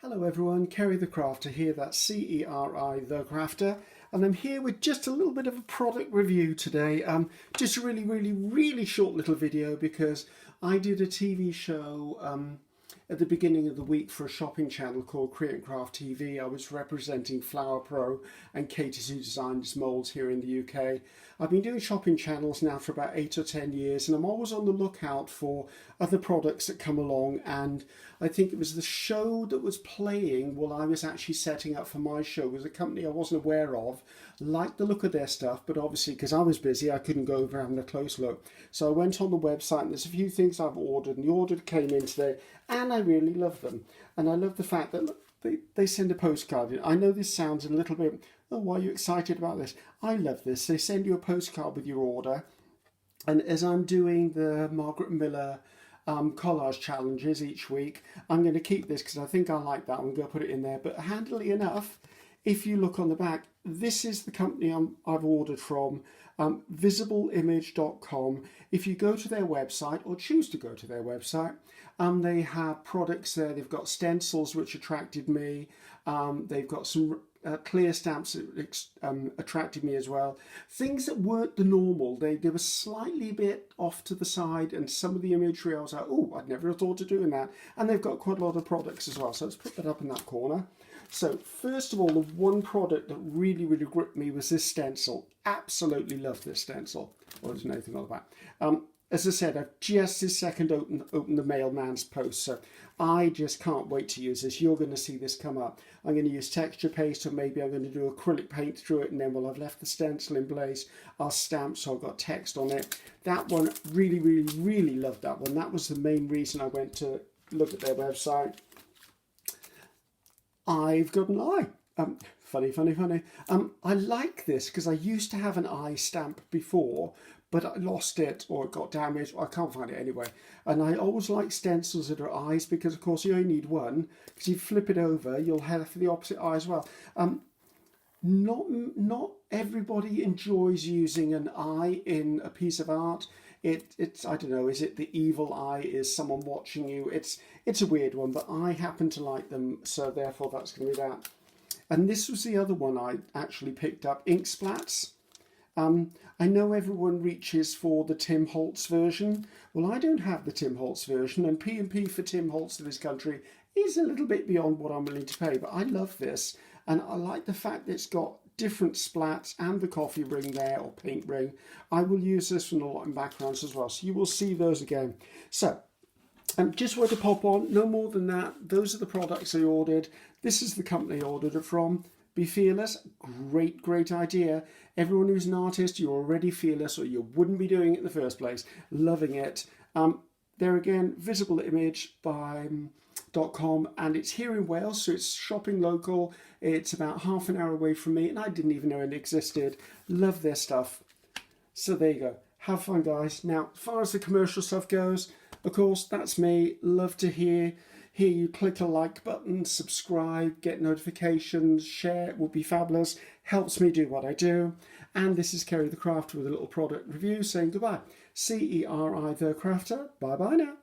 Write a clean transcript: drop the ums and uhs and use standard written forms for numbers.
Hello everyone, Ceri the Crafter here, that's C-E-R-I the Crafter, and I'm here with just a little bit of a product review today. Just a really short little video because I did a TV show at the beginning of the week for a shopping channel called Create and Craft TV. I was representing Flower Pro and Katie who designs moulds here in the UK. I've been doing shopping channels now for about 8 or 10 years and I'm always on the lookout for other products that come along, and I think it was the show that was playing while I was actually setting up for my show. It was a company I wasn't aware of, liked the look of their stuff, but obviously because I was busy I couldn't go over having a close look. So I went on the website and there's a few things I've ordered, and the order came in today and I really love them. And I love the fact that look, they send a postcard in. I know this sounds a little bit, oh, why are you excited about this? I love this. They send you a postcard with your order. And as I'm doing the Margaret Miller collage challenges each week, I'm going to keep this because I think I like that. I'm going to put it in there. But handily enough, if you look on the back, this is the company I've ordered from, visibleimage.com. If you go to their website or choose to go to their website, they have products there. They've got stencils which attracted me. They've got some clear stamps that attracted me as well. Things that weren't the normal. They were slightly a bit off to the side, and some of the imagery I was like, oh, I'd never have thought of doing that. And they've got quite a lot of products as well. So let's put that up in that corner. So first of all, the one product that really gripped me was this stencil. Absolutely love this stencil. Well, there's nothing on the back. As I said, I've just this second opened the mailman's post, so I just can't wait to use this. You're going to see this come up. I'm going to use texture paste, or maybe I'm going to do acrylic paint through it, and then while I've left the stencil in place, I'll stamp so I've got text on it. That one, really loved that one. That was the main reason I went to look at their website. I've got an eye. Funny. I like this because I used to have an eye stamp before, but I lost it or it got damaged. I can't find it anyway. And I always like stencils that are eyes because, of course, you only need one. Because you flip it over, you'll have for the opposite eye as well. Not everybody enjoys using an eye in a piece of art. It's I don't know, is it the evil eye? Is someone watching you? It's a weird one, but I happen to like them, so therefore that's going to be that. And this was the other one I actually picked up, ink splats. I know everyone reaches for the Tim Holtz version. Well, I don't have the Tim Holtz version, and P&P for Tim Holtz in this country is a little bit beyond what I'm willing to pay, but I love this, and I like the fact that it's got different splats and the coffee ring there, or paint ring. I will use this in a lot in backgrounds as well, so you will see those again. So, just wanted to pop on, no more than that. Those are the products I ordered. This is the company I ordered it from. Be fearless. Great idea. Everyone who's an artist, you're already fearless or you wouldn't be doing it in the first place. Loving it. There again, visibleimage.com, and it's here in Wales, so it's shopping local. It's about half an hour away from me, and I didn't even know it existed. Love their stuff. So there you go. Have fun, guys. Now, as far as the commercial stuff goes, of course, that's me. Love to hear you click a like button, subscribe, get notifications, share. It would be fabulous. Helps me do what I do. And this is Ceri the Crafter with a little product review saying goodbye. C-E-R-I the Crafter. Bye-bye now.